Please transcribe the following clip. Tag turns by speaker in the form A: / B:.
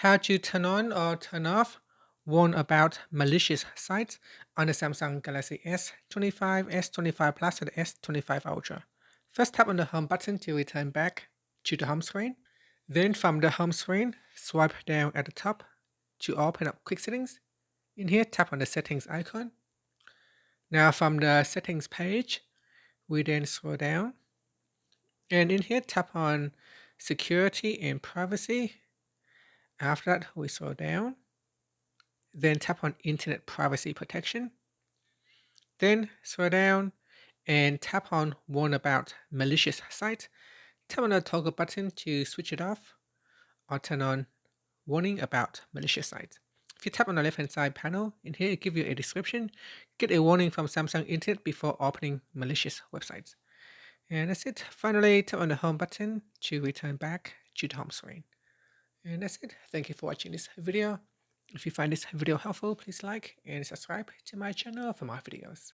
A: How to turn on or turn off warn about malicious sites on the Samsung Galaxy S25, S25 Plus, and S25 Ultra. First, tap on the home button to return back to the home screen. Then from the home screen, swipe down at the top to open up quick settings. In here, tap on the settings icon. Now from the settings page, we then scroll down. And in here, tap on security and privacy. After that, we scroll down. Then tap on Internet Privacy Protection. Then scroll down and tap on Warn About Malicious Site. Tap on the toggle button to switch it off or turn on Warning About Malicious Site. If you tap on the left hand side panel, in here it gives you a description. Get a warning from Samsung Internet before opening malicious websites. And that's it. Finally, tap on the home button to return back to the home screen. And that's it. Thank you for watching this video. If you find this video helpful, please like and subscribe to my channel for more videos.